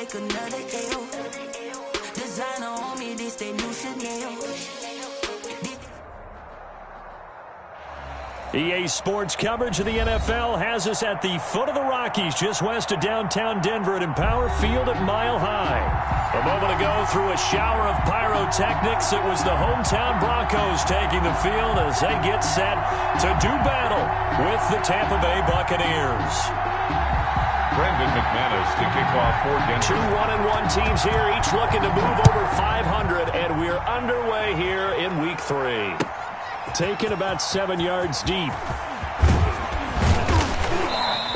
like another L. Designer on me, this they new Chanel. EA Sports coverage of the NFL has us at the foot of the Rockies, just west of downtown Denver at Empower Field at Mile High. A moment ago, through a shower of pyrotechnics, it was the hometown Broncos taking the field as they get set to do battle with the Tampa Bay Buccaneers. Brendan McManus to kick off for Denver. Two 1-1 teams here, each looking to move over 500, and we're underway here in Week 3. Taken about 7 yards deep.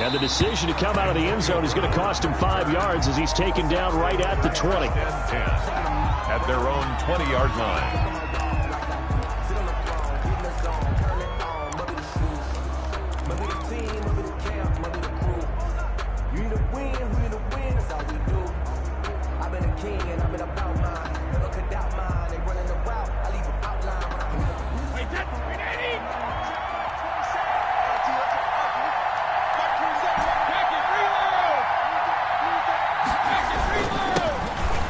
And the decision to come out of the end zone is going to cost him 5 yards as he's taken down right at the 20. 10 at their own 20-yard line.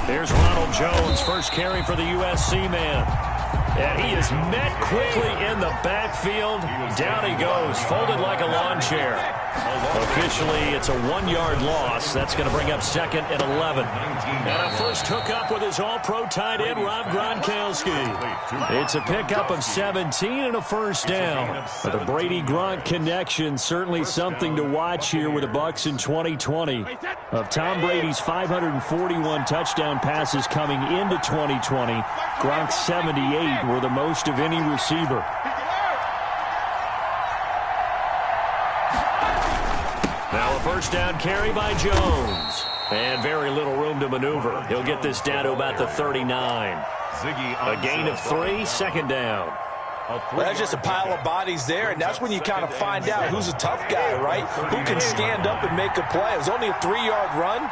Here's Ronald Jones, first carry for the USC man. And he is met quickly in the backfield. Down he goes, folded like a lawn chair. Officially, it's a 1-yard loss. That's going to bring up second and 11. And a first hookup with his all-pro tight end, Rob Gronkowski. It's a pickup of 17 and a first down. But the Brady-Gronk connection, certainly something to watch here with the Bucs in 2020. Of Tom Brady's 541 touchdown passes coming into 2020, Gronk's 78 were the most of any receiver. Now a first down carry by Jones. And very little room to maneuver. He'll get this down to about the 39. A gain of 3, second down. Well, that's just a pile of bodies there, and that's when you kind of find out who's a tough guy, right? Who can stand up and make a play. It was only a 3-yard run,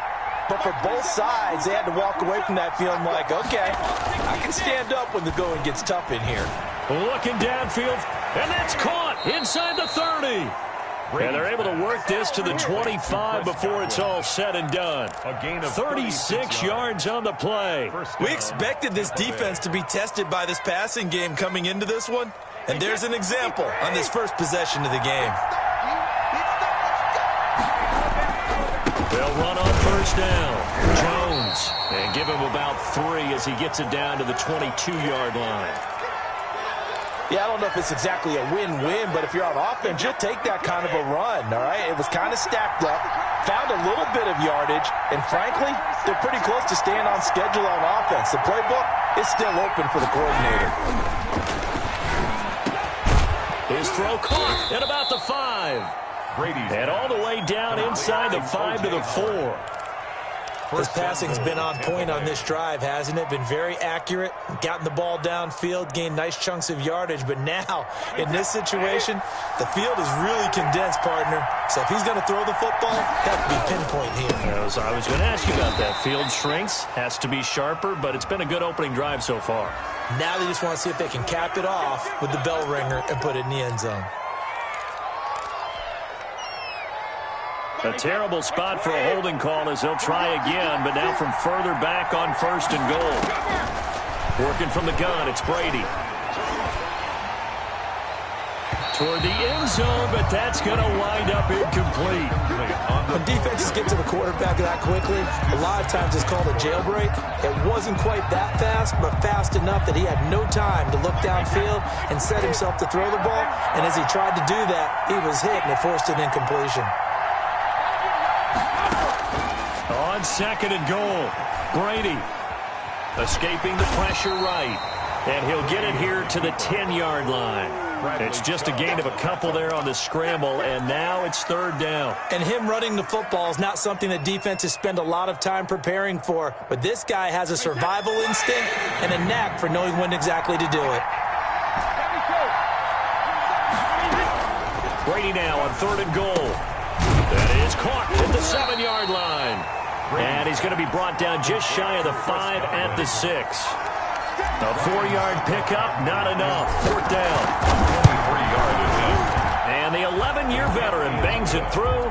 but for both sides, they had to walk away from that feeling like, okay, I can stand up when the going gets tough in here. Looking downfield, and that's caught inside the 30. And they're able to work this to the 25 before it's all said and done. 36 yards on the play. We expected this defense to be tested by this passing game coming into this one, and there's an example on this first possession of the game. They'll run on first down. Jones, and give him about 3 as he gets it down to the 22-yard line. Yeah, I don't know if it's exactly a win-win, but if you're on offense, you'll take that kind of a run, all right? It was kind of stacked up, found a little bit of yardage, and frankly, they're pretty close to staying on schedule on offense. The playbook is still open for the coordinator. His throw caught at about the 5. And all the way down inside the 5 to the 4. This passing's been on point on this drive, hasn't it? Been very accurate, gotten the ball downfield, gained nice chunks of yardage. But now, in this situation, the field is really condensed, partner. So if he's going to throw the football, that would be pinpoint here. I was going to ask you about that. Field shrinks, has to be sharper, but it's been a good opening drive so far. Now they just want to see if they can cap it off with the bell ringer and put it in the end zone. A terrible spot for a holding call as they'll try again, but now from further back on first and goal. Working from the gun, it's Brady. Toward the end zone, but that's going to wind up incomplete. When defenses get to the quarterback that quickly, a lot of times it's called a jailbreak. It wasn't quite that fast, but fast enough that he had no time to look downfield and set himself to throw the ball. And as he tried to do that, he was hit and it forced an incompletion. On second and goal, Brady escaping the pressure right. And he'll get it here to the 10-yard line. It's just a gain of a couple there on the scramble, and now it's third down. And him running the football is not something that defenses spend a lot of time preparing for. But this guy has a survival instinct and a knack for knowing when exactly to do it. Brady now on third and goal. That is caught at the 7-yard line. And he's going to be brought down just shy of the 5 at the 6. A 4-yard pickup, not enough. Fourth down. 23-yard attempt. And the 11-year veteran bangs it through.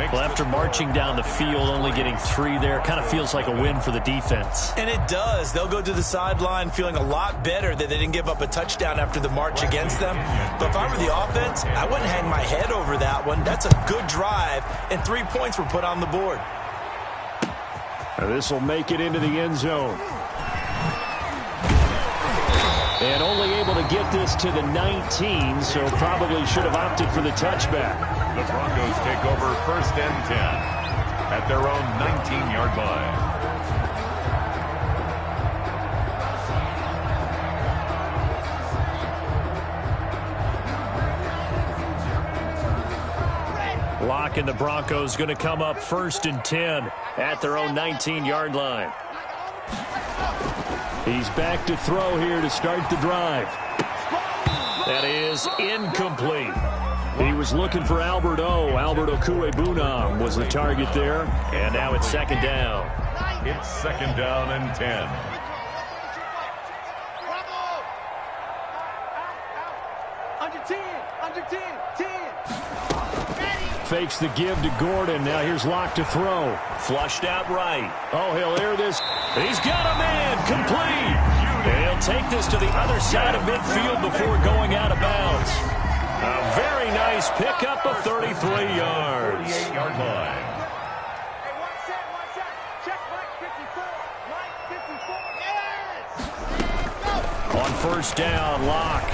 Well, after marching down the field, only getting 3 there, kind of feels like a win for the defense. And it does. They'll go to the sideline feeling a lot better that they didn't give up a touchdown after the march against them. But if I were the offense, I wouldn't hang my head over that one. That's a good drive, and 3 points were put on the board. This will make it into the end zone. And only able to get this to the 19, so probably should have opted for the touchback. The Broncos take over 1st and 10 at their own 19-yard line. Locke and the Broncos going to come up 1st and 10 at their own 19-yard line. He's back to throw here to start the drive. That is incomplete. He was looking for Albert Okwuegbunam was the target there. And now it's 2nd down. It's 2nd down and 10. Fakes the give to Gordon. Now here's Locke to throw. Flushed out right. Oh, he'll air this. He's got a man. Complete. And he'll take this to the other side of midfield before going out of bounds. A very nice pickup of 33 yards. 38-yard line. On 1st down, Locke.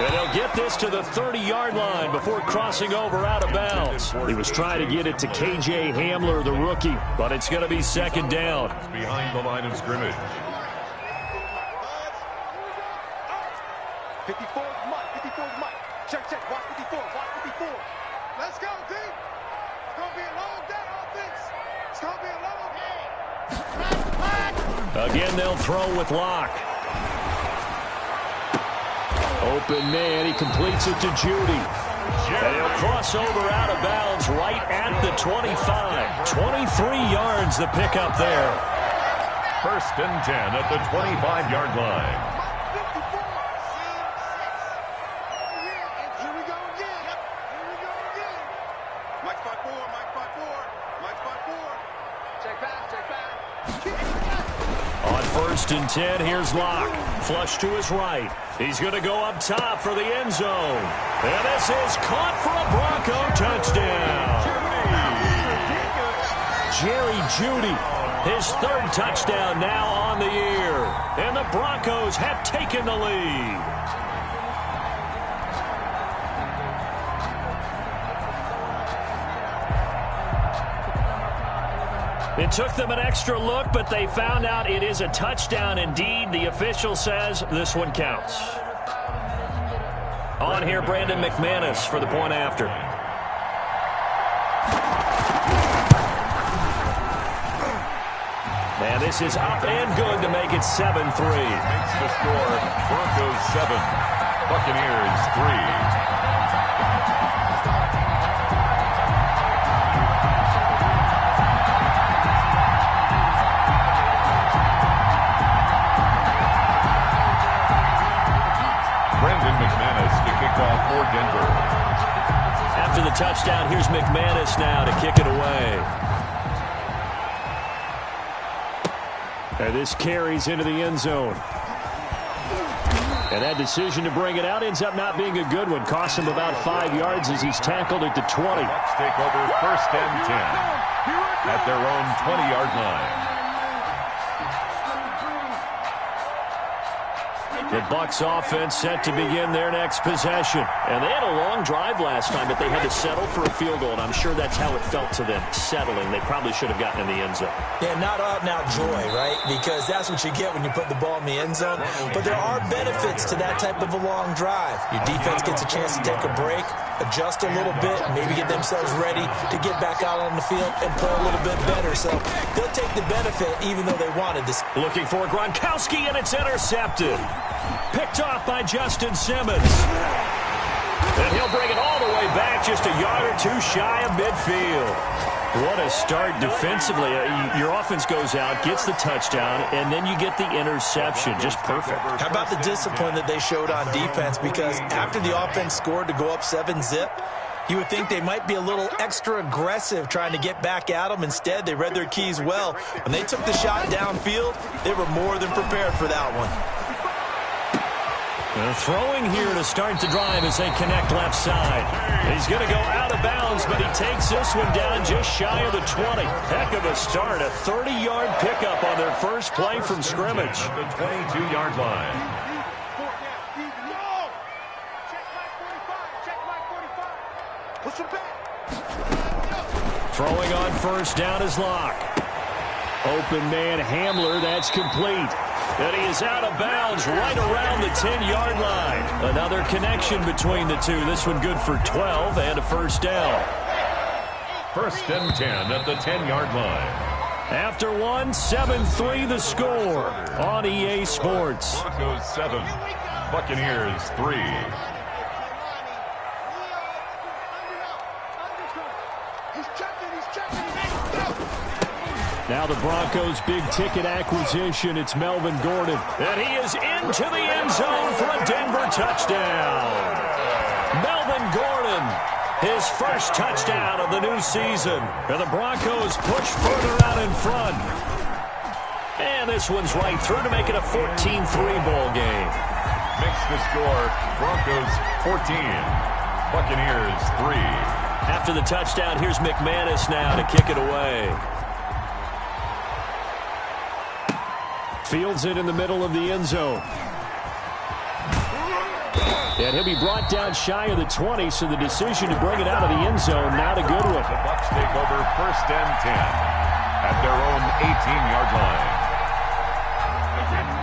And he'll get this to the 30-yard line before crossing over out of bounds. He was trying to get it to K.J. Hamler, the rookie, but it's going to be 2nd down. Behind the line of scrimmage. 54 is Mike. 54 is Mike. Check. Watch 54. Watch 54. Let's go, D. It's going to be a long day, offense. It's going to be a long day. Again, they'll throw with Locke. Open man, he completes it to Judy. And he'll cross over out of bounds right at the 25. 23 yards the pickup there. 1st and 10 at the 25-yard line. Here we go again. Mike spot 4. Check back. On 1st and 10, here's Locke. Flush to his right. He's going to go up top for the end zone. And this is caught for a Bronco touchdown. Jerry Jeudy, his 3rd touchdown now on the year. And the Broncos have taken the lead. It took them an extra look, but they found out it is a touchdown indeed. The official says this one counts. On here, Brandon McManus for the point after. And this is up and good to make it 7-3. Makes the score Broncos 7, Buccaneers 3. For Denver. After the touchdown, here's McManus now to kick it away. And this carries into the end zone. And that decision to bring it out ends up not being a good one. Costs him about 5 yards as he's tackled at the 20. Bucks take over 1st and 10 at their own 20-yard line. The Bucs offense set to begin their next possession. And they had a long drive last time, but they had to settle for a field goal, and I'm sure that's how it felt to them, settling. They probably should have gotten in the end zone. Yeah, not out-and-out joy, right? Because that's what you get when you put the ball in the end zone. But there are benefits to that type of a long drive. Your defense gets a chance to take a break, adjust a little bit, maybe get themselves ready to get back out on the field and play a little bit better. So they'll take the benefit even though they wanted this. Looking for Gronkowski, and it's intercepted. Picked off by Justin Simmons. And he'll bring it all the way back, just a yard or two shy of midfield. What a start defensively. Your offense goes out, gets the touchdown, and then you get the interception. Just perfect. How about the discipline that they showed on defense? Because after the offense scored to go up 7-zip, You would think they might be a little extra aggressive trying to get back at them. Instead, they read their keys well. When they took the shot downfield, they were more than prepared for that one. Throwing here to start the drive as they connect left side. He's going to go out of bounds, but he takes this one down just shy of the 20. Heck of a start. A 30-yard pickup on their first play from scrimmage. The 22-yard line. Push him back. Throwing on first down is Locke. Open man Hamler, that's complete. And he is out of bounds right around the 10-yard line. Another connection between the two. This one good for 12 and a first down. First and 10 at the 10-yard line. After one, 7-3 the score on EA Sports. Broncos 7, Buccaneers 3. Now the Broncos' big-ticket acquisition, it's Melvin Gordon. And he is into the end zone for a Denver touchdown. Melvin Gordon, his first touchdown of the new season. And the Broncos push further out in front. And this one's right through to make it a 14-3 ball game. Makes the score, Broncos 14, Buccaneers 3. After the touchdown, here's McManus now to kick it away. Fields it in the middle of the end zone. And he'll be brought down shy of the 20, so the decision to bring it out of the end zone, not a good one. The Bucs take over first and 10 at their own 18-yard line.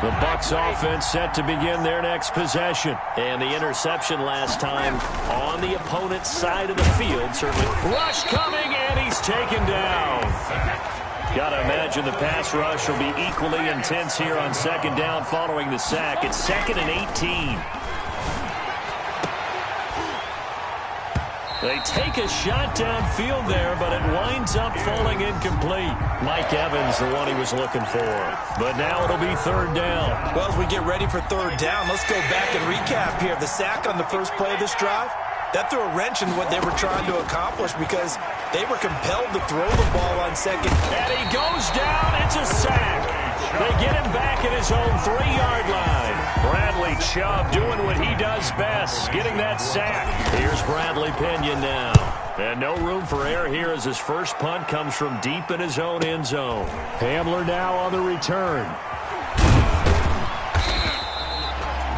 The Bucs offense set to begin their next possession. And the interception last time on the opponent's side of the field. Certainly. Rush coming, and he's taken down. Got to imagine the pass rush will be equally intense here on second down following the sack. It's 2nd and 18. They take a shot downfield there, but it winds up falling incomplete. Mike Evans, the one he was looking for. But now it'll be third down. Well, as we get ready for third down, let's go back and recap here. The sack on the first play of this drive, that threw a wrench in what they were trying to accomplish because they were compelled to throw the ball on second. And he goes down. It's a sack. They get him back at his own 3-yard line. Bradley Chubb doing what he does best, getting that sack. Here's Bradley Pinion now. And no room for error here as his first punt comes from deep in his own end zone. Hamler now on the return.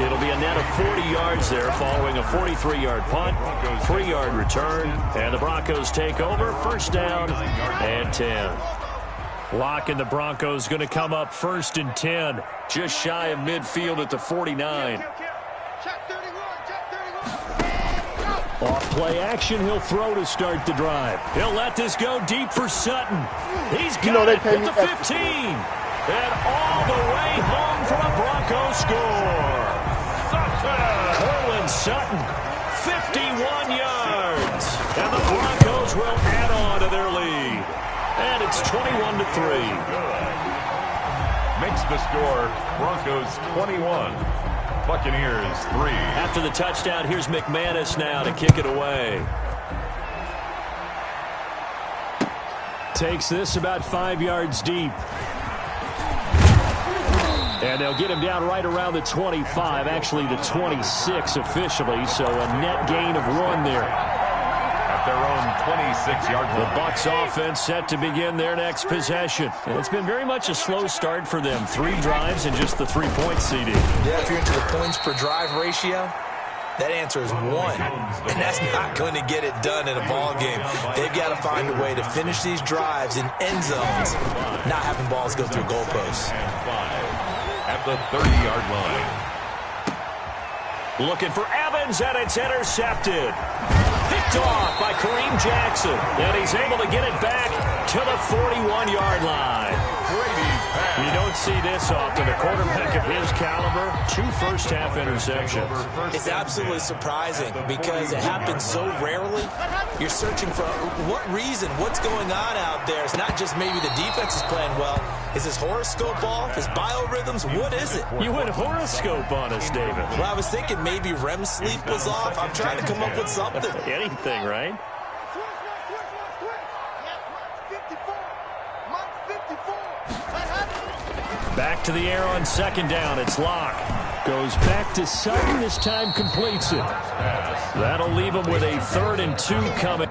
It'll be a net of 40 yards there following a 43-yard punt, 3-yard return, and the Broncos take over, first down and 10. Locke and the Broncos going to come up first and 10, just shy of midfield at the 49. Off play action, he'll throw to start the drive. He'll let this go deep for Sutton. He's got it at the 15. And all the way home for a Broncos score. Cortland Sutton, 51 yards. And the Broncos will add on to their lead. And it's 21-3. Makes the score, Broncos 21, Buccaneers 3. After the touchdown, here's McManus now to kick it away. Takes this about 5 yards deep. And they'll get him down right around the 25, actually the 26 officially, so a net gain of 1 there. At their own 26-yard line. The Bucs offense set to begin their next possession. And it's been very much a slow start for them. 3 drives and just the 3-point CD. Yeah, if you're into the points per drive ratio, that answer is 1. And that's not going to get it done in a ball game. They've got to find a way to finish these drives in end zones, not having balls go through goalposts. At the 30-yard line. Looking for Evans, and it's intercepted. Picked off by Kareem Jackson. And he's able to get it back to the 41-yard line. Brady's pass You don't see this often. A quarterback of his caliber, 2 first-half interceptions. It's absolutely surprising because it happens so rarely. You're searching for what reason, what's going on out there. It's not just maybe the defense is playing well. Is his horoscope off? His biorhythms? What is it? You went horoscope on us, David. Well, I was thinking maybe REM sleep was off. I'm trying to come up with something. Anything, right? Back to the air on 2nd down. It's Locke. Goes back to Sutton. This time completes it. That'll leave him with a 3rd and 2 coming.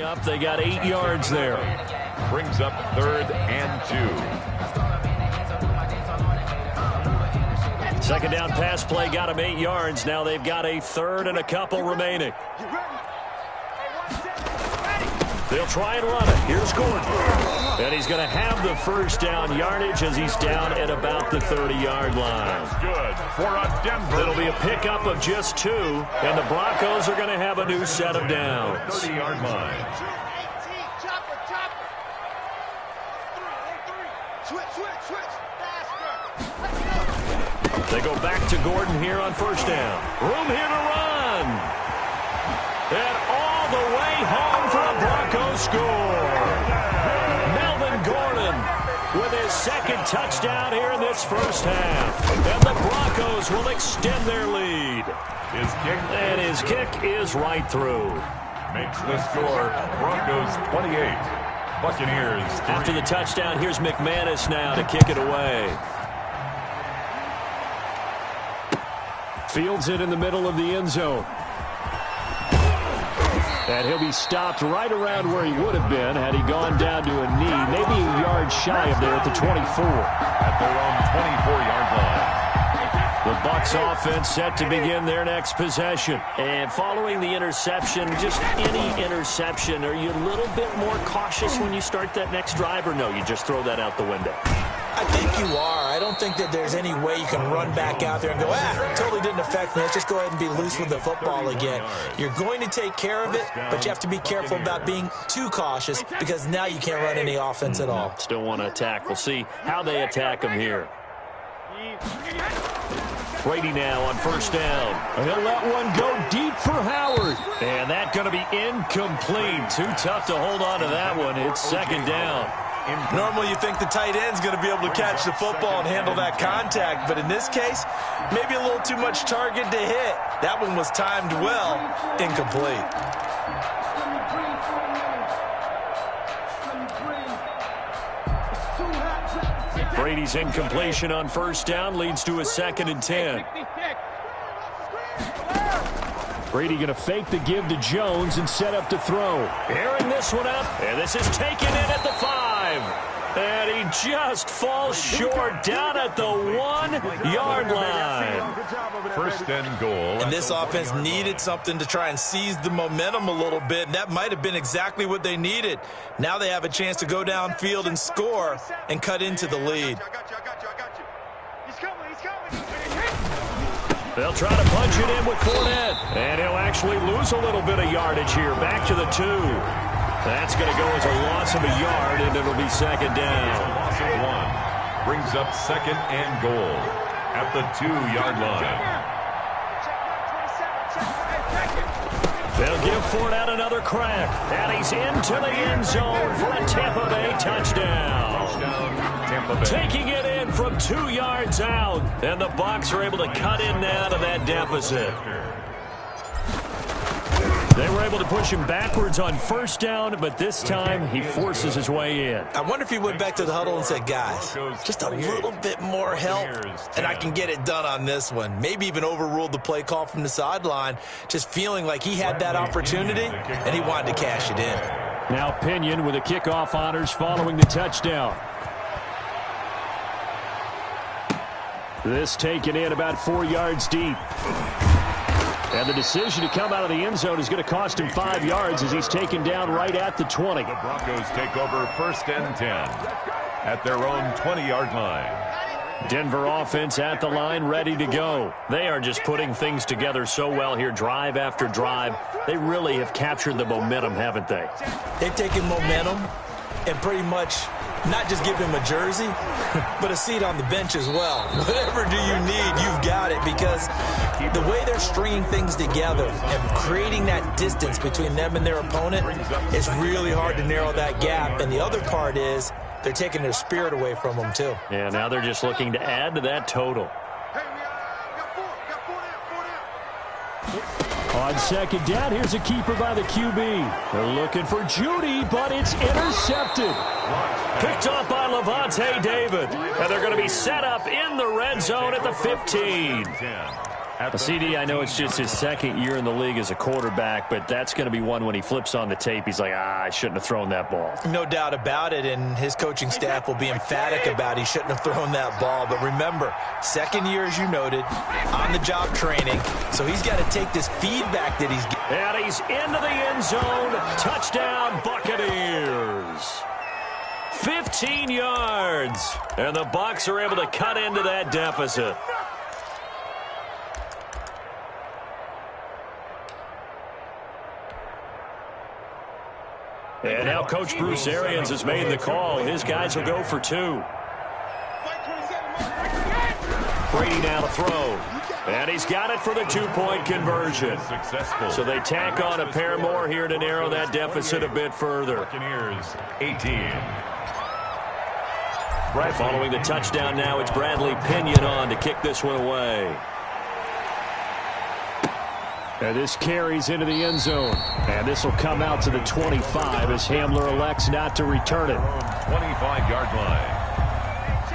Up, they got 8 yards there. Brings up 3rd and 2. 2nd down pass play got him 8 yards. Now they've got a 3rd and a couple remaining. They'll try and run it. Here's Gordon. And he's going to have the 1st down yardage as he's down at about the 30-yard line. That's good for a Denver. It'll be a pickup of just 2, and the Broncos are going to have a new set of downs. 30-yard line. They go back to Gordon here on 1st down. Room here to run. And all the way home for a Broncos score. Melvin Gordon with his 2nd touchdown here in this 1st half. And the Broncos will extend their lead. His kick is right through. Makes the score Broncos 28. Buccaneers 3. After the touchdown, here's McManus now to kick it away. Fields it in the middle of the end zone. And he'll be stopped right around where he would have been had he gone down to a knee, maybe a yard shy of there at the 24. At their own 24-yard line. The Bucs offense set to begin their next possession. And following the interception, just any interception, are you a little bit more cautious when you start that next drive, or no, you just throw that out the window? I think you are. I don't think that there's any way you can run back out there and go, totally didn't affect me. Let's just go ahead and be loose with the football again. You're going to take care of it, but you have to be careful about being too cautious because now you can't run any offense at all. Still want to attack. We'll see how they attack him here. Brady now on 1st down. He'll let one go deep for Howard. And that's going to be incomplete. Too tough to hold on to that one. It's 2nd down. Normally you think the tight end's going to be able to catch the football and handle that contact, but in this case, maybe a little too much target to hit. That one was timed well, incomplete. Brady's incompletion on 1st down leads to a 2nd and 10. Brady going to fake the give to Jones and set up to throw. Airing this one up, and this is taken in at the 5. And he just falls short down at the 1-yard line. 1st and goal. And this offense needed something to try and seize the momentum a little bit, and that might have been exactly what they needed. Now they have a chance to go downfield and score and cut into the lead. They'll try to punch it in with Fournette. And he'll actually lose a little bit of yardage here. Back to the 2. That's going to go as a loss of a yard, and it'll be 2nd down. Loss of 1. Brings up 2nd and goal at the 2-yard line. They'll give Fournette another crack. And he's into the end zone for a Tampa Bay touchdown. Tampa Bay. Taking it in from 2 yards out. And the Bucs are able to cut in now to that deficit. They were able to push him backwards on 1st down, but this time he forces his way in. I wonder if he went back to the huddle and said, guys, just a little bit more help, and I can get it done on this one. Maybe even overruled the play call from the sideline, just feeling like he had that opportunity, and he wanted to cash it in. Now Pinion with the kickoff honors following the touchdown. This taken in about 4 yards deep. And the decision to come out of the end zone is going to cost him 5 yards as he's taken down right at the 20. The Broncos take over 1st and 10 at their own 20-yard line. Denver offense at the line, ready to go. They are just putting things together so well here, drive after drive. They really have captured the momentum, haven't they? They've taken momentum and pretty much not just give him a jersey, but a seat on the bench as well. Whatever do you need, you've got it, because the way they're stringing things together and creating that distance between them and their opponent, it's really hard to narrow that gap. And the other part is they're taking their spirit away from them, too. Yeah, now they're just looking to add to that total. On 2nd down, here's a keeper by the QB. They're looking for Judy, but it's intercepted. Picked off by Levante David. And they're going to be set up in the red zone at the 15. CD, I know it's just his 2nd year in the league as a quarterback, but that's going to be one when he flips on the tape. He's like, I shouldn't have thrown that ball. No doubt about it, and his coaching staff will be emphatic about he shouldn't have thrown that ball. But remember, 2nd year, as you noted, on-the-job training, so he's got to take this feedback that he's getting. And he's into the end zone. Touchdown, Buccaneers. 15 yards, and the Bucs are able to cut into that deficit. And now Coach Bruce Arians has made the call. His guys will go for 2. Brady now to throw. And he's got it for the 2-point conversion. Successful. So they tack on a pair more here to narrow that deficit a bit further. Buccaneers 18. Following the touchdown now, it's Bradley Pinion on to kick this one away. And this carries into the end zone. And this will come out to the 25 as Hamler elects not to return it. 25-yard line.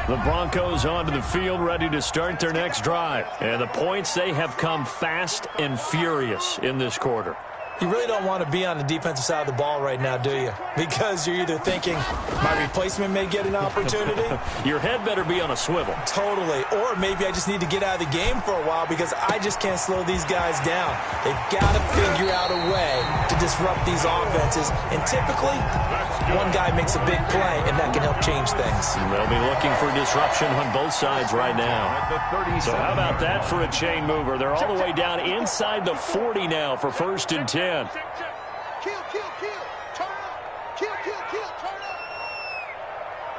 The Broncos onto the field, ready to start their next drive. And the points, they have come fast and furious in this quarter. You really don't want to be on the defensive side of the ball right now, do you? Because you're either thinking, my replacement may get an opportunity. Your head better be on a swivel. Totally. Or maybe I just need to get out of the game for a while because I just can't slow these guys down. They've got to figure out a way to disrupt these offenses. And typically, one guy makes a big play, and that can help change things. They'll be looking for disruption on both sides right now. So how about that for a chain mover? They're all the way down inside the 40 now for 1st and 10. Kill, kill, kill. Turn up. Kill, kill, kill. Turn up.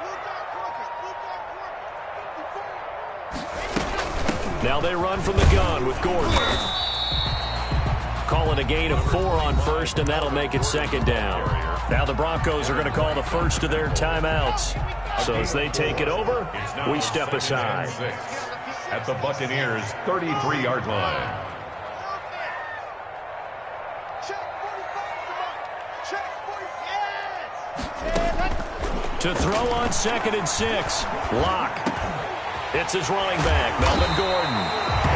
Blue dog corpus. Blue dog corpus. Now they run from the gun with Gordon. Calling a gain of 4 on 1st, and that'll make it 2nd down. Now the Broncos are going to call the first of their timeouts. So as they take it over, we step aside. At the Buccaneers' 33-yard line. To throw on 2nd and 6. Locke. It's his running back, Melvin Gordon.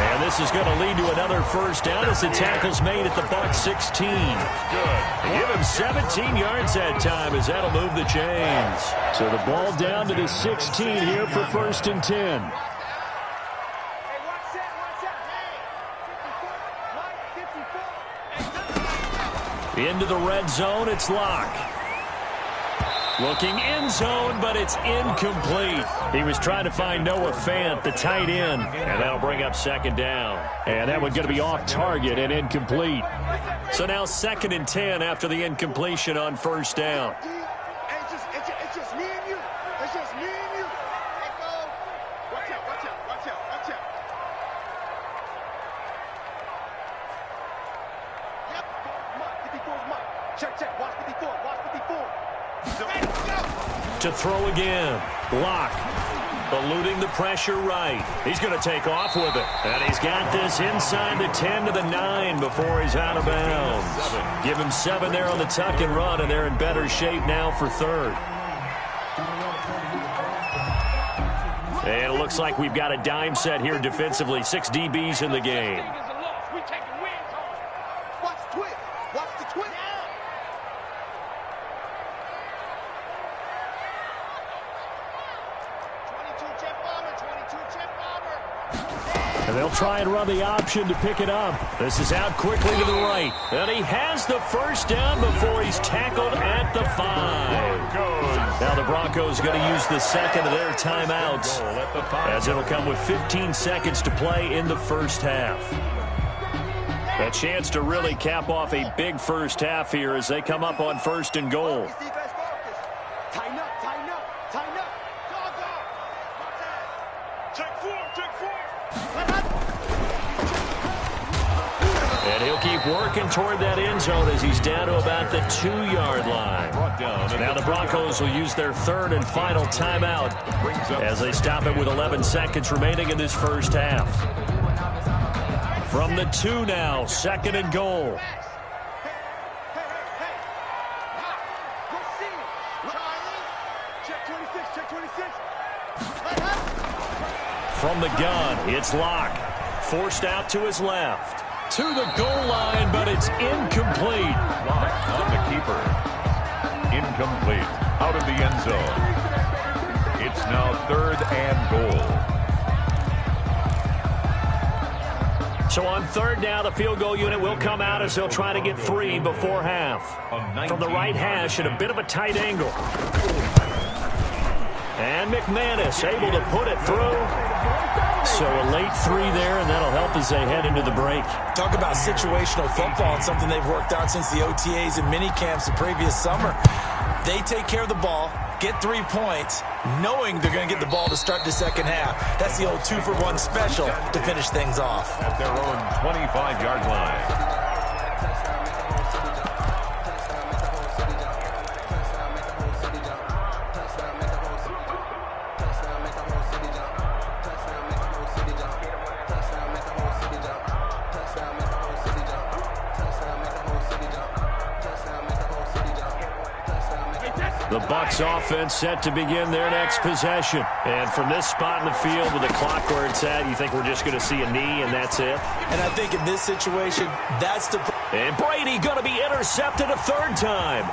And this is going to lead to another 1st down as the tackle's made at the Bucs 16. Good. Give him 17 yards that time as that'll move the chains. So the ball down to the 16 here for 1st and 10. Into the red zone, it's Locke. Looking end zone, but it's incomplete. He was trying to find Noah Fant, the tight end, and that'll bring up 2nd down. And that one's going to be off target and incomplete. So now 2nd and 10 after the incompletion on 1st down. It's just me and you. It's just me and you. Let go. Watch out, watch out, watch out, watch out. Yep. Mark, 54's Mark. Check, check. Watch 54. Watch 54. To throw again. Locke eluding the pressure right. He's going to take off with it. And he's got this inside the 10 to the 9 before he's out of bounds. Give him 7 there on the tuck and run, and they're in better shape now for 3rd. And it looks like we've got a dime set here defensively. 6 DBs in the game. Watch the twist. Watch the twist. 22 jet bomber, 22 jet bomber. try and run the option to pick it up. This is out quickly to the right. And he has the first down before he's tackled at the 5. Now the Broncos going to use the second of their timeouts, as it'll come with 15 seconds to play in the first half. A chance to really cap off a big first half here as they come up on 1st and goal. Tighten up, tighten up, tighten up. Check four. And he'll keep working toward that end zone as he's down to about the 2-yard line. Now the Broncos will use their 3rd and final timeout as they stop it with 11 seconds remaining in this first half. From the 2 now, 2nd and goal. Check 26. From the gun, it's Locke. Forced out to his left. To the goal line, but it's incomplete. Locke on the keeper. Incomplete. Out of the end zone. It's now 3rd and goal. So on 3rd down, the field goal unit will come out as they'll try to get 3 before half. From the right hash at a bit of a tight angle. And McManus able to put it through. So a late 3 there, and that'll help as they head into the break. Talk about situational football and something they've worked out since the OTAs and mini camps the previous summer. They take care of the ball, get 3 points, knowing they're going to get the ball to start the second half. That's the old 2-for-1 special to finish things off. At their own 25-yard line. The Bucs offense set to begin their next possession. And from this spot in the field with the clock where it's at, you think we're just going to see a knee and that's it? And I think in this situation, that's the... And Brady going to be intercepted a 3rd time.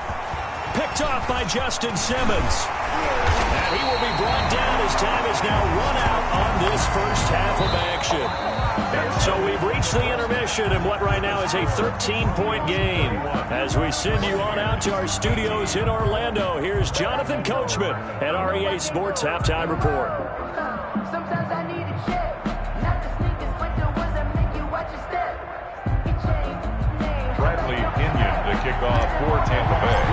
Picked off by Justin Simmons. And he will be brought down as time is now run out on this first half of action. So we've reached the intermission in what right now is a 13-point game. As we send you on out to our studios in Orlando, here's Jonathan Coachman at REA Sports Halftime Report. Sometimes I need a check, not the sneakers, but the ones that make you watch your step. Bradley Pinion to kick off for Tampa Bay.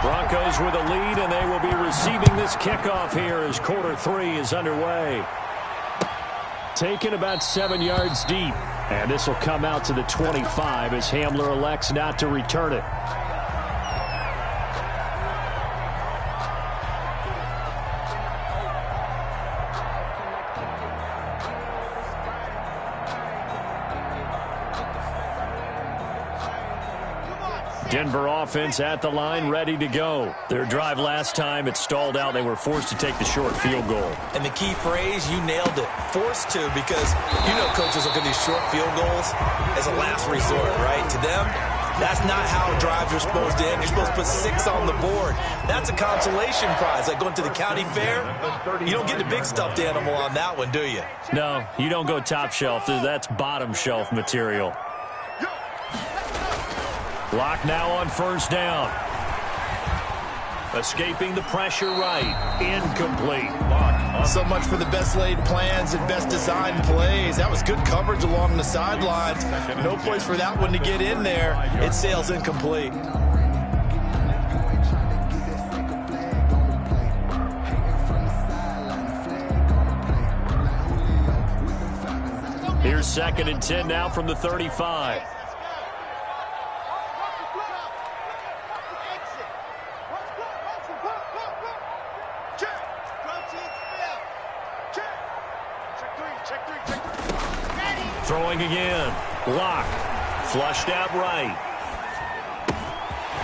Broncos with a lead, and they will be receiving this kickoff here as quarter 3 is underway. Taken about 7 yards deep, and this will come out to the 25 as Hamler elects not to return it. Denver offense at the line, ready to go. Their drive last time, it stalled out. They were forced to take the short field goal. And the key phrase, you nailed it. Forced to, because you know coaches look at these short field goals as a last resort, right? To them, that's not how drives are supposed to end. You're supposed to put 6 on the board. That's a consolation prize, like going to the county fair. You don't get the big stuffed animal on that one, do you? No, you don't go top shelf. That's bottom shelf material. Lock now on 1st down. Escaping the pressure right. Incomplete. So much for the best laid plans and best designed plays. That was good coverage along the sidelines. No place for that one to get in there. It sails incomplete. Here's 2nd and 10 now from the 35. Throwing again. Lock. Flushed out right.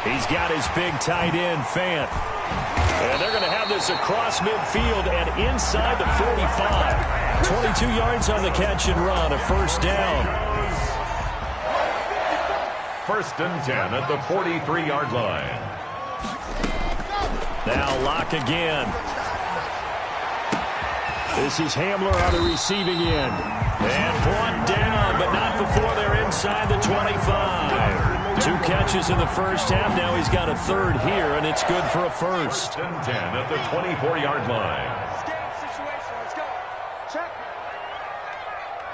He's got his big tight end, Fant. And they're going to have this across midfield and inside the 45. 22 yards on the catch and run, a 1st down. 1st and 10 at the 43-yard line. Now Lock again. This is Hamler on the receiving end. And brought down, but not before they're inside the 25. 2 catches in the first half. Now he's got a third here, and it's good for a first. 10 at the 24-yard line. Escape situation. Let's go. Check.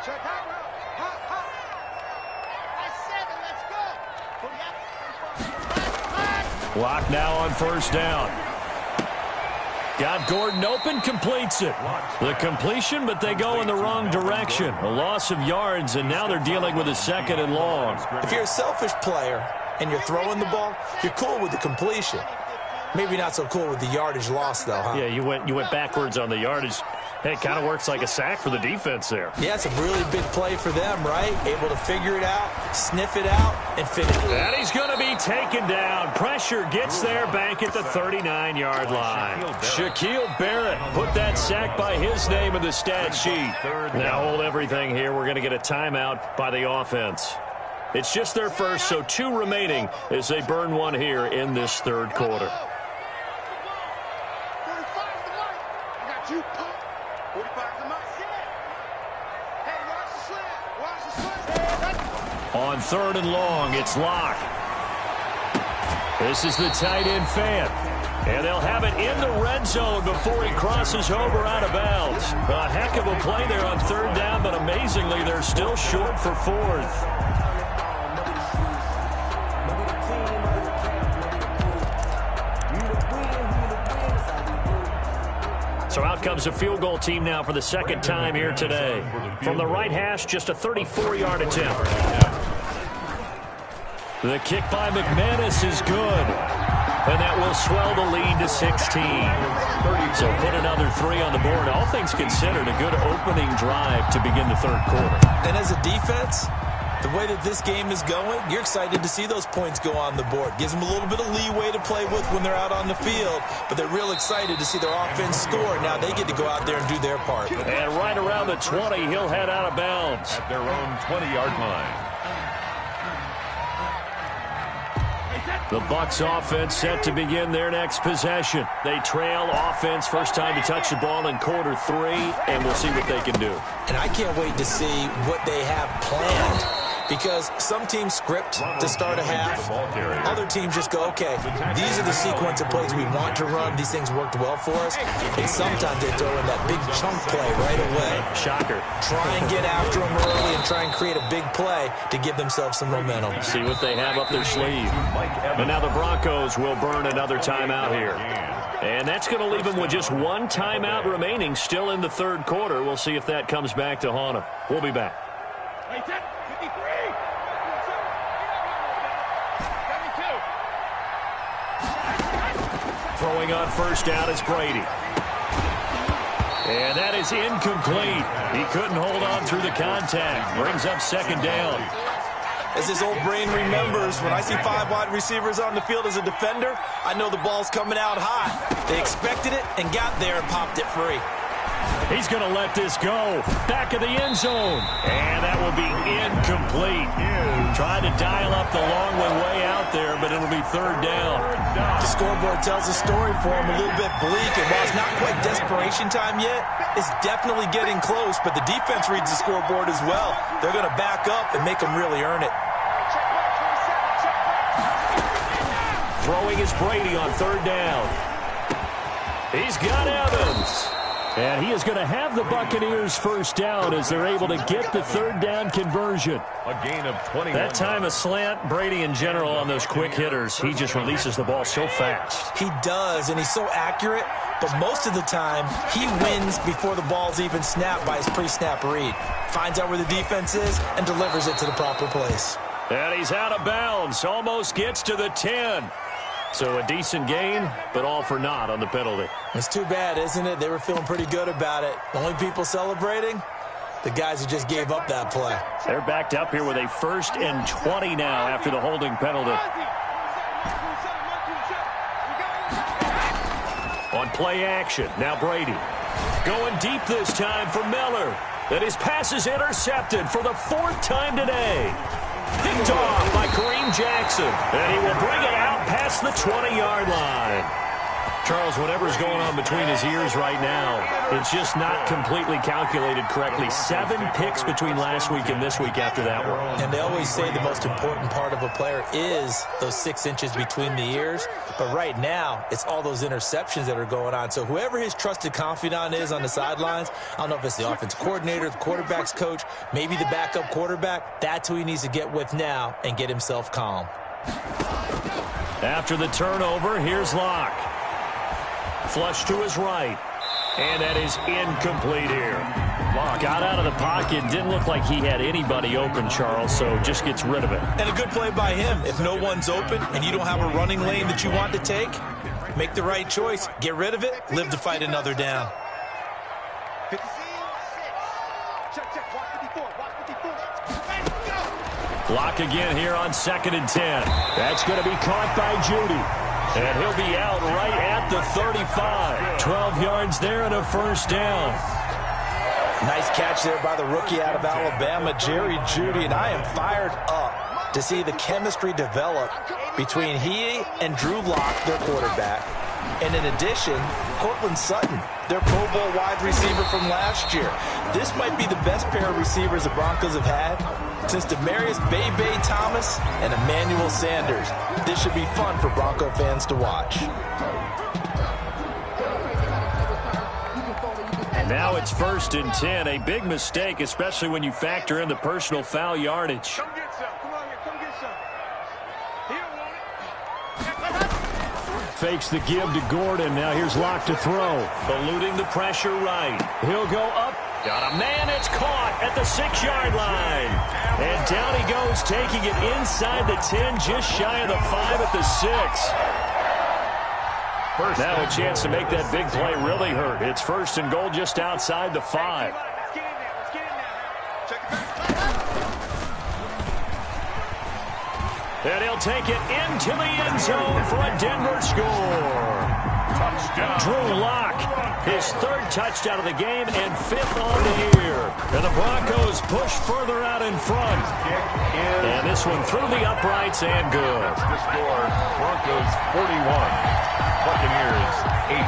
Check. Hot route. Hot. That's 7. Let's go. Block now on first down. Got Gordon open, completes it. The completion, but they go in the wrong direction. A loss of yards, and now they're dealing with a 2nd and long. If you're a selfish player and you're throwing the ball, you're cool with the completion. Maybe not so cool with the yardage loss, though, huh? Yeah, you went backwards on the yardage. Hey, it kind of works like a sack for the defense there. Yeah, it's a really big play for them, right? Able to figure it out, sniff it out, and finish it. And he's going to be taken down. Pressure gets there back at the 39-yard line. Shaquille Barrett put that sack by his name in the stat sheet. Now hold everything here. We're going to get a timeout by the offense. It's just their first, so 2 remaining as they burn one here in this third quarter. 45's the light. I got you, punk. 45's the mic. Hey, watch the slant. Watch the slant. On 3rd and long, it's Locke. This is the tight end fan. And they'll have it in the red zone before he crosses over out of bounds. A heck of a play there on 3rd down, but amazingly, they're still short for 4th. So out comes a field goal team now for the 2nd time here today. From the right hash, just a 34-yard attempt. The kick by McManus is good. And that will swell the lead to 16. So put another 3 on the board. All things considered, a good opening drive to begin the third quarter. And as a defense, the way that this game is going, you're excited to see those points go on the board. Gives them a little bit of leeway to play with when they're out on the field, but they're real excited to see their offense score. Now they get to go out there and do their part. And right around the 20, he'll head out of bounds. At their own 20-yard line. The Bucs offense set to begin their next possession. They trail offense, first time to touch the ball in quarter 3, and we'll see what they can do. And I can't wait to see what they have planned. Because some teams script to start a half. Other teams just go, okay, these are the sequence of plays we want to run. These things worked well for us. And sometimes they throw in that big chunk play right away. Shocker. Try and get after them early and try and create a big play to give themselves some momentum. See what they have up their sleeve. And now the Broncos will burn another timeout here. And that's going to leave them with just 1 timeout remaining still in the third quarter. We'll see if that comes back to haunt them. We'll be back. Throwing on first down is Brady. And that is incomplete. He couldn't hold on through the contact. Brings up 2nd down. As his old brain remembers, when I see 5 wide receivers on the field as a defender, I know the ball's coming out hot. They expected it and got there and popped it free. He's going to let this go. Back of the end zone. And that will be incomplete. Trying to dial up the long one way out there, but it'll be 3rd down. The scoreboard tells a story for him, a little bit bleak. And while it's not quite desperation time yet, it's definitely getting close. But the defense reads the scoreboard as well. They're going to back up and make them really earn it. Throwing is Brady on 3rd down. He's got Evans. And he is going to have the Buccaneers first down as they're able to get the 3rd down conversion. A gain of 21. That time a slant, Brady in general on those quick hitters, he just releases the ball so fast. He does, and he's so accurate, but most of the time he wins before the ball's even snapped by his pre-snap read. Finds out where the defense is and delivers it to the proper place. And he's out of bounds, almost gets to the 10. So a decent gain, but all for naught on the penalty. It's too bad, isn't it? They were feeling pretty good about it. The only people celebrating, the guys who just gave up that play. They're backed up here with a 1st and 20 now after the holding penalty. On play action, now Brady. Going deep this time for Miller. And his pass is intercepted for the 4th time today. Picked off by Kareem Jackson. And he will bring it out past the 20-yard line. Charles, whatever's going on between his ears right now, it's just not completely calculated correctly. 7 picks between last week and this week after that one. And they always say the most important part of a player is those 6 inches between the ears. But right now, it's all those interceptions that are going on. So whoever his trusted confidant is on the sidelines, I don't know if it's the offense coordinator, the quarterback's coach, maybe the backup quarterback, that's who he needs to get with now and get himself calm. After the turnover, here's Locke. Flush to his right. And that is incomplete here. Got out of the pocket. Didn't look like he had anybody open, Charles, so just gets rid of it. And a good play by him. If no one's open and you don't have a running lane that you want to take, make the right choice. Get rid of it. Live to fight another down. 56. Check. Watch 54. Watch 54. Go. Locke again here on 2nd and 10. That's going to be caught by Judy. And he'll be out right at the 35. 12 yards there and a first down. Nice catch there by the rookie out of Alabama, Jerry Jeudy. And I am fired up to see the chemistry develop between he and Drew Lock, their quarterback. And in addition, Cortland Sutton, their Pro Bowl wide receiver from last year. This might be the best pair of receivers the Broncos have had since Demarius Bebe Thomas and Emmanuel Sanders. This should be fun for Bronco fans to watch. And now it's 1st and 10. A big mistake, especially when you factor in the personal foul yardage. Come get some. Come on here. Come get some. He don't want it. Fakes the give to Gordon. Now here's Locke to throw. Eluding the pressure right. He'll go up. Got a man. It's caught at the 6-yard line. And down he goes, taking it inside the 10, just shy of the 5 at the 6. Now a chance to make that big play really hurt. It's 1st and goal just outside the 5. Let's get in there. Let's get in there. Check it back. And he'll take it into the end zone for a Denver score. Touchdown. Drew Lock, his 3rd touchdown of the game and 5th on the year. And the Broncos push further out in front. And this one through the uprights and good. The score, Broncos 41, Buccaneers 18.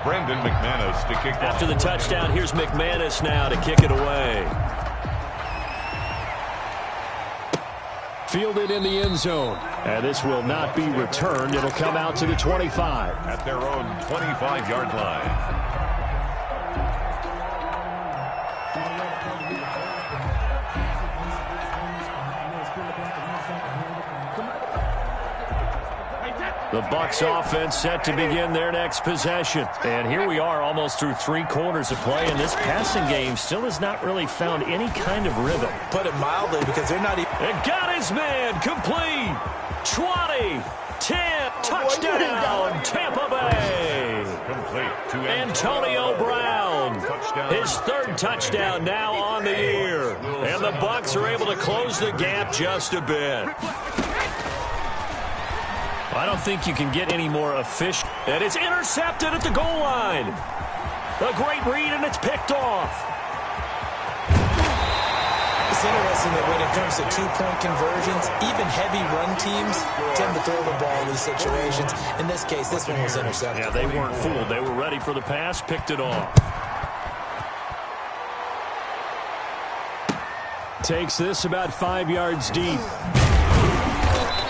Brandon McManus to kick off. After the touchdown, here's McManus now to kick it away. Fielded in the end zone. And this will not be returned. It'll come out to the 25. At their own 25-yard line. The Bucs offense set to begin their next possession. And here we are almost through 3 quarters of play, and this passing game still has not really found any kind of rhythm. Put it mildly, because they're not even... And got his man complete. 20, 10, touchdown, Tampa Bay. Complete to Antonio Brown, Touchdown. his 3rd touchdown now on the year. And the Bucs are able to close the gap just a bit. I don't think you can get any more efficient. And it's intercepted at the goal line. A great read, and it's picked off. It's interesting that when it comes to 2-point conversions, even heavy run teams tend to throw the ball in these situations. In this case, this one was intercepted. Yeah, they weren't fooled. They were ready for the pass, picked it off. Takes this about 5 yards deep.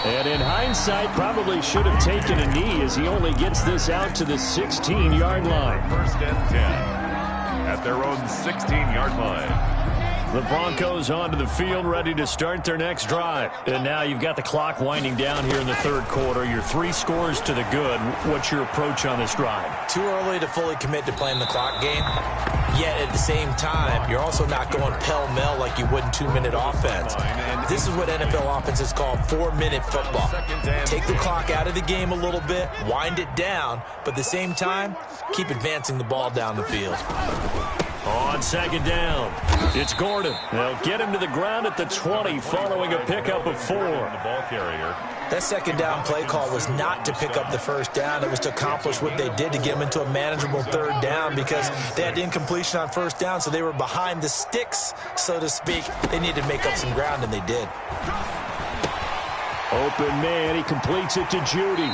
And in hindsight, probably should have taken a knee as he only gets this out to the 16-yard line. 1st and 10 at their own 16-yard line. The Broncos onto the field, ready to start their next drive. And now you've got the clock winding down here in the 3rd quarter. Your 3 scores to the good. What's your approach on this drive? Too early to fully commit to playing the clock game. Yet at the same time, you're also not going pell-mell like you would in 2-minute offense. This is what NFL offenses call 4-minute football. Take the clock out of the game a little bit, wind it down, but at the same time, keep advancing the ball down the field. On 2nd down, it's Gordon. They'll get him to the ground at the 20 following a pickup of 4. The ball carrier. That 2nd down play call was not to pick up the 1st down. It was to accomplish what they did to get them into a manageable 3rd down because they had incompletion on 1st down, so they were behind the sticks, so to speak. They needed to make up some ground, and they did. Open man, he completes it to Judy.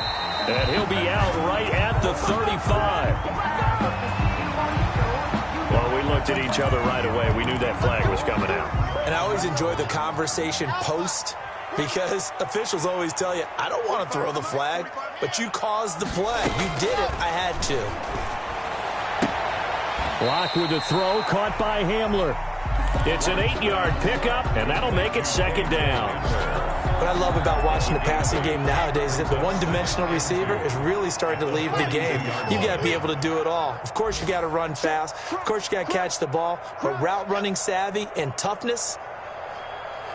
And he'll be out right at the 35. Well, we looked at each other right away. We knew that flag was coming out. And I always enjoy the conversation post, because officials always tell you, I don't want to throw the flag, but you caused the play. You did it. I had to. Block with the throw, caught by Hamler. It's an 8-yard pickup, and that'll make it second down. What I love about watching the passing game nowadays is that the one-dimensional receiver is really starting to leave the game. You've got to be able to do it all. Of course, you got to run fast. Of course, you got to catch the ball. But route running savvy and toughness,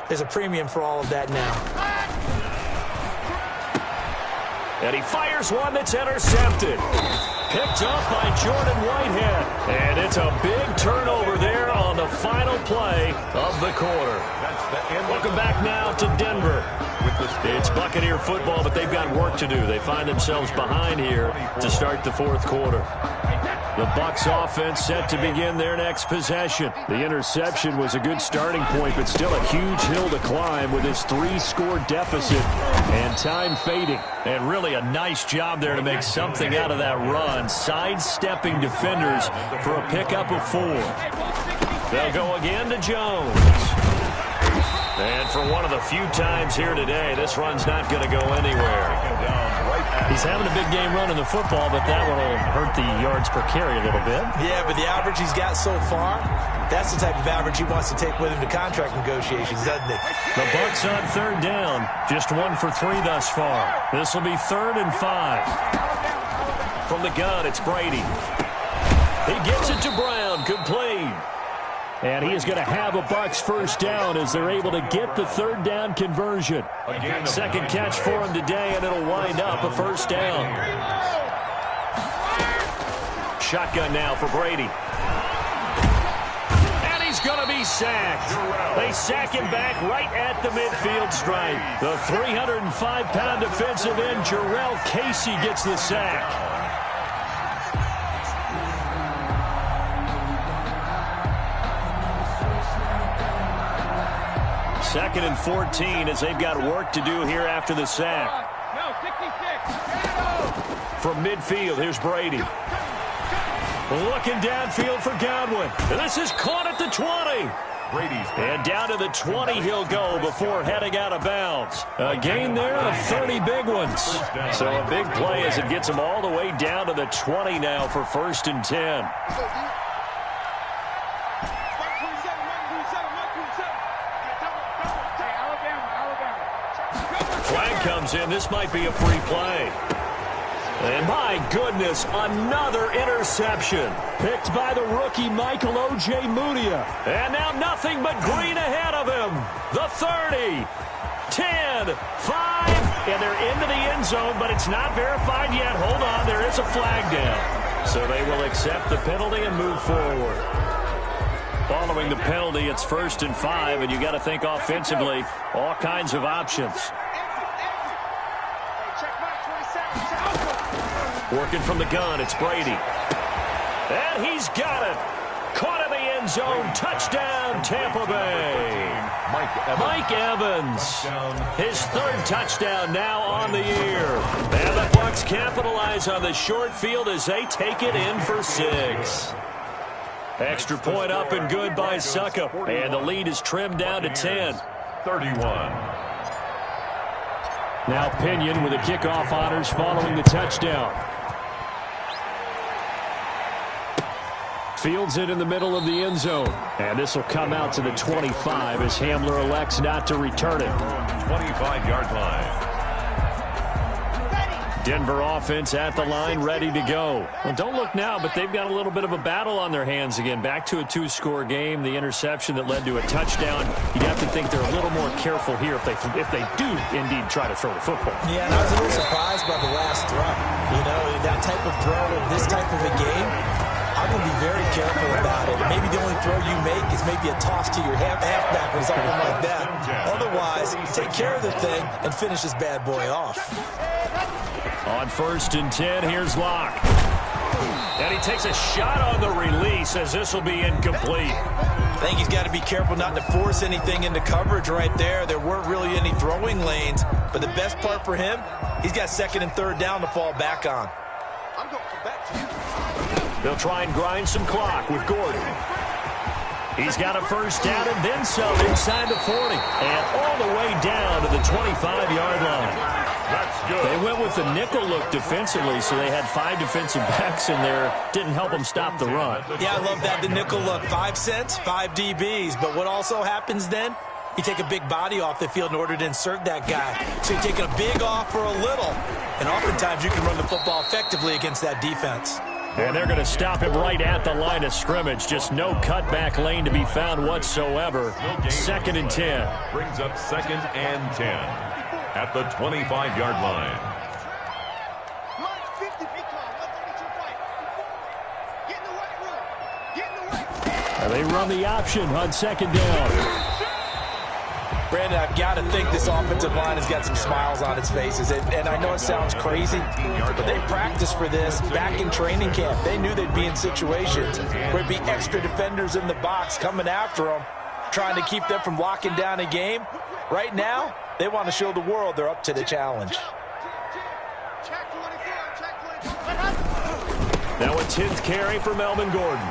there's a premium for all of that now. And he fires one that's intercepted. Picked up by Jordan Whitehead. And it's a big turnover there on the final play of the quarter. Welcome back now to Denver. It's Buccaneer football, but they've got work to do. They find themselves behind here to start the fourth quarter. The Bucs offense set to begin their next possession. The interception was a good starting point, but still a huge hill to climb with his 3-score deficit and time fading. And really a nice job there to make something out of that run, sidestepping defenders for a pickup of 4. They'll go again to Jones. And for one of the few times here today, this run's not going to go anywhere. He's having a big game running the football, but that one will hurt the yards per carry a little bit. Yeah, but the average he's got so far, that's the type of average he wants to take with him to contract negotiations, doesn't he? The Bucs on third down. Just 1 for 3 thus far. This will be 3rd and 5. From the gun, it's Brady. He gets it to Brown, complete. And he is going to have a Bucs first down as they're able to get the third down conversion. Second catch for him today, and it'll wind up a first down. Shotgun now for Brady. And he's going to be sacked. They sack him back right at the midfield stripe. The 305-pound defensive end, Jarrell Casey, gets the sack. Second and 14 as they've got work to do here after the sack. From midfield, here's Brady. Looking downfield for Godwin. And this is caught at the 20. And down to the 20 he'll go before heading out of bounds. A gain there of 30 big ones. So a big play as it gets him all the way down to the 20 now for 1st and 10. Comes in. This might be a free play. And my goodness, another interception. Picked by the rookie Michael O.J. Mudia. And now nothing but green ahead of him. The 30, 10, 5, and they're into the end zone, but it's not verified yet. Hold on, there is a flag down. So they will accept the penalty and move forward. Following the penalty, it's 1st and 5, and you got to think offensively, all kinds of options. Working from the gun, it's Brady. And he's got it. Caught in the end zone. Touchdown, Tampa Bay. Mike Evans. His 3rd touchdown now on the year. And the Bucs capitalize on the short field as they take it in for 6. Extra point up and good by Suckup. And the lead is trimmed down to 10. 31. Now Pinion with the kickoff honors following the touchdown. Fields it in the middle of the end zone. And this will come out to the 25 as Hamler elects not to return it. 25-yard line. Denver offense at the line, ready to go. Well, don't look now, but they've got a little bit of a battle on their hands again. Back to a 2-score game. The interception that led to a touchdown. You'd have to think they're a little more careful here if they do indeed try to throw the football. Yeah, and I was a little surprised by the last throw. You know, that type of throw in this type of a game, I'm going to be very careful about it. Maybe the only throw you make is maybe a toss to your halfback or something like that. Otherwise, take care of the thing and finish this bad boy off. On 1st and 10, here's Locke. And he takes a shot on the release as this will be incomplete. I think he's got to be careful not to force anything into coverage right there. There weren't really any throwing lanes, but the best part for him, he's got second and third down to fall back on. I'm going to come back to you. They'll try and grind some clock with Gordon. He's got a first down and then some inside the 40. And all the way down to the 25-yard line. That's good. They went with the nickel look defensively, so they had 5 defensive backs in there. Didn't help them stop the run. Yeah, I love that, the nickel look. 5 cents, 5 DBs. But what also happens then? You take a big body off the field in order to insert that guy. So you're taking a big off for a little. And oftentimes you can run the football effectively against that defense. And they're going to stop him right at the line of scrimmage. Just no cutback lane to be found whatsoever. Second and 10. Brings up second and 10 at the 25-yard line. Mine's 50 feet long, 132 fight. Get in the weight room. Get in the weight. And they run the option on second down. Brandon, I've got to think this offensive line has got some smiles on its faces. And I know it sounds crazy, but they practiced for this back in training camp. They knew they'd be in situations where it'd be extra defenders in the box coming after them, trying to keep them from locking down a game. Right now, they want to show the world they're up to the challenge. Check 24, check 24. Now a 10th carry for Melvin Gordon.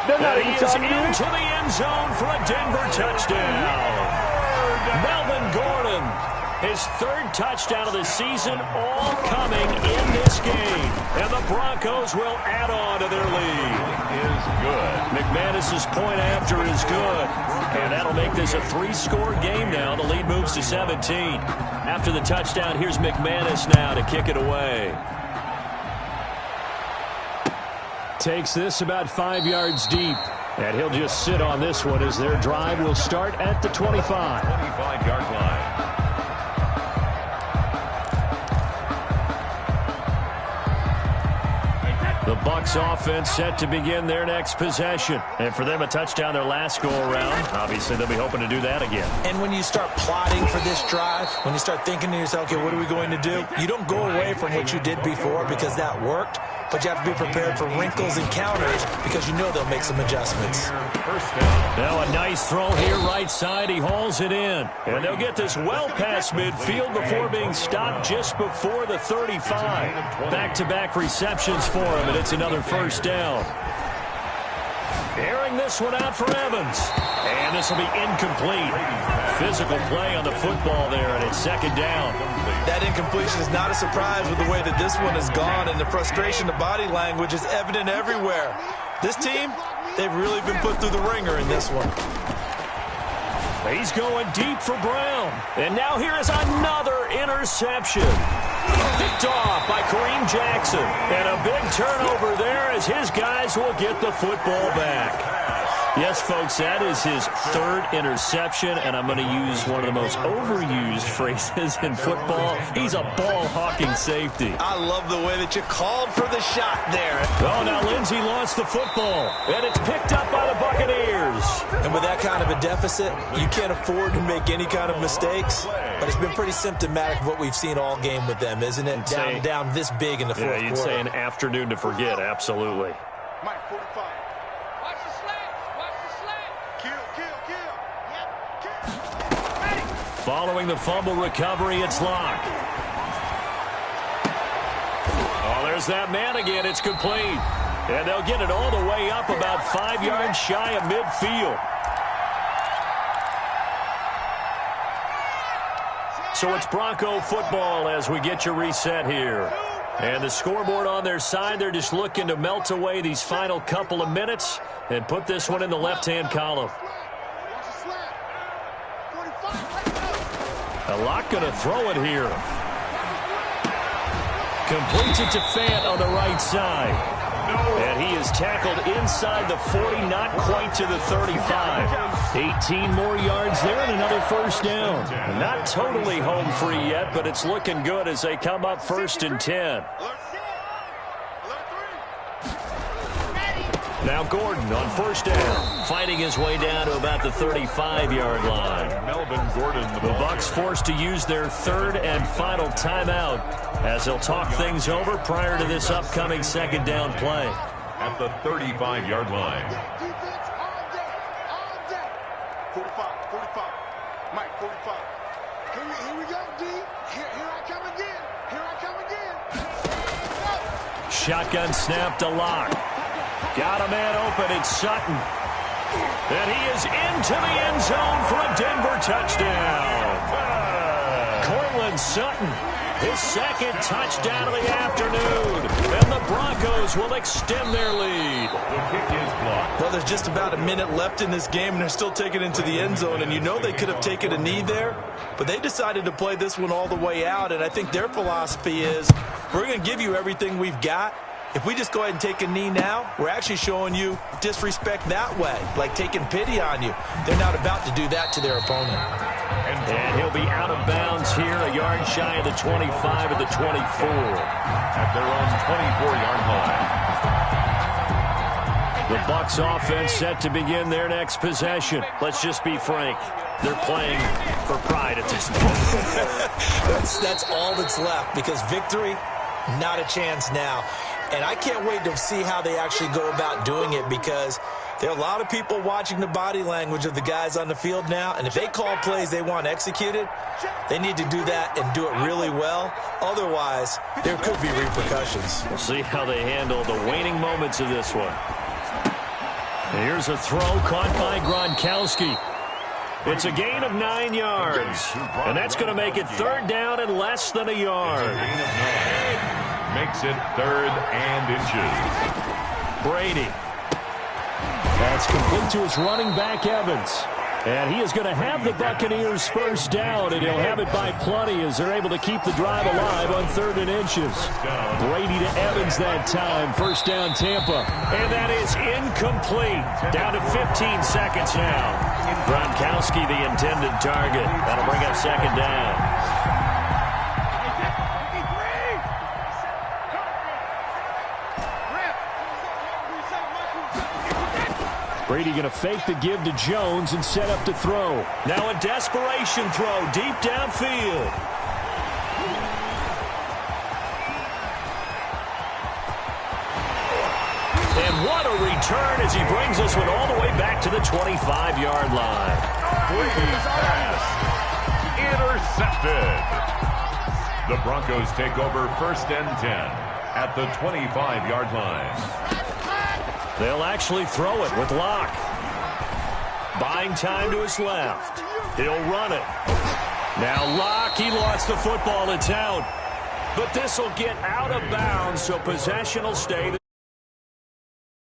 And he is into the end zone for a Denver touchdown. Melvin Gordon, his 3rd touchdown of the season, all coming in this game. And the Broncos will add on to their lead. Is good. McManus's point after is good. And that'll make this a 3-score game now. The lead moves to 17. After the touchdown, here's McManus now to kick it away. Takes this about 5 yards deep. And he'll just sit on this one as their drive will start at the 25. 25-yard line. The Bucs offense set to begin their next possession. And for them, a touchdown their last go-around. Obviously, they'll be hoping to do that again. And when you start plotting for this drive, when you start thinking to yourself, okay, what are we going to do? You don't go away from what you did before because that worked. But you have to be prepared for wrinkles and counters because you know they'll make some adjustments. First down. Now a nice throw here right side. He hauls it in. And they'll get this well past midfield before being stopped just before the 35. Back-to-back receptions for him, and it's another first down. Airing this one out for Evans. And this will be incomplete. Physical play on the football there, and it's second down. That incompletion is not a surprise with the way that this one has gone, and the frustration, the body language is evident everywhere. This team, they've really been put through the ringer in this one. He's going deep for Brown. And now here is another interception. Picked off by Kareem Jackson. And a big turnover there as his guys will get the football back. Yes, folks, that is his 3rd interception, and I'm going to use one of the most overused phrases in football. He's a ball-hawking safety. I love the way that you called for the shot there. Oh, now Lindsey lost the football, and it's picked up by the Buccaneers. And with that kind of a deficit, you can't afford to make any kind of mistakes. But it's been pretty symptomatic of what we've seen all game with them, isn't it? Down this big in the fourth quarter. Yeah, you'd say an afternoon to forget, absolutely. Mike 45. Watch the slant. Watch the slant. Kill, kill, kill. Yep, kill. Ready. Following the fumble recovery, it's Locke. Oh, there's that man again. It's complete. And they'll get it all the way up about 5 yards shy of midfield. So it's Bronco football as we get you reset here. And the scoreboard on their side, they're just looking to melt away these final couple of minutes and put this one in the left-hand column. A lot going to throw it here. Completes it to Fant on the right side. And he is tackled inside the 40, not quite to the 35. 18 more yards there and another first down. Not totally home free yet, but it's looking good as they come up 1st and 10. Now Gordon on first down, fighting his way down to about the 35-yard line. Melvin Gordon, The Bucs forced to use their third and final timeout as they'll talk things over prior to this upcoming second down play. At the 35-yard line. Defense all day. 45, 45. Mike, 45. Here we go, D. Here I come again. Here I come again. Shotgun snap to Locke. Got a man open. It's Sutton. And he is into the end zone for a Denver touchdown. Cortland Sutton, his second touchdown of the afternoon. And the Broncos will extend their lead. The kick is blocked. Well, there's just about a minute left in this game, and they're still taking it into the end zone. And you know they could have taken a knee there, but they decided to play this one all the way out. And I think their philosophy is, we're going to give you everything we've got. If we just go ahead and take a knee now, we're actually showing you disrespect that way, like taking pity on you. They're not about to do that to their opponent. And he'll be out of bounds here, a yard shy of the 25 of the 24. At their own 24-yard line. The Bucs offense set to begin their next possession. Let's just be frank. They're playing for pride at this point. That's all that's left, because victory, not a chance now. And I can't wait to see how they actually go about doing it, because there are a lot of people watching the body language of the guys on the field now, and if they call plays they want executed, they need to do that and do it really well. Otherwise, there could be repercussions. We'll see how they handle the waning moments of this one. Here's a throw caught by Gronkowski. It's a gain of 9 yards, and that's going to make it third down and less than a yard. Makes it 3rd and inches. Brady. That's complete to his running back, Evans. And he is going to have the Buccaneers first down, and he'll have it by plenty as they're able to keep the drive alive on 3rd and inches. Brady to Evans that time. First down, Tampa. And that is incomplete. Down to 15 seconds now. Gronkowski, the intended target. That'll bring up second down. Brady going to fake the give to Jones and set up to throw. Now a desperation throw deep downfield. And what a return as he brings this one all the way back to the 25-yard line. Brady's pass intercepted. The Broncos take over 1st and 10 at the 25-yard line. They'll actually throw it with Locke. Buying time to his left. He'll run it. Now Locke, he lost the football. It's out. But this will get out of bounds, so possession will stay the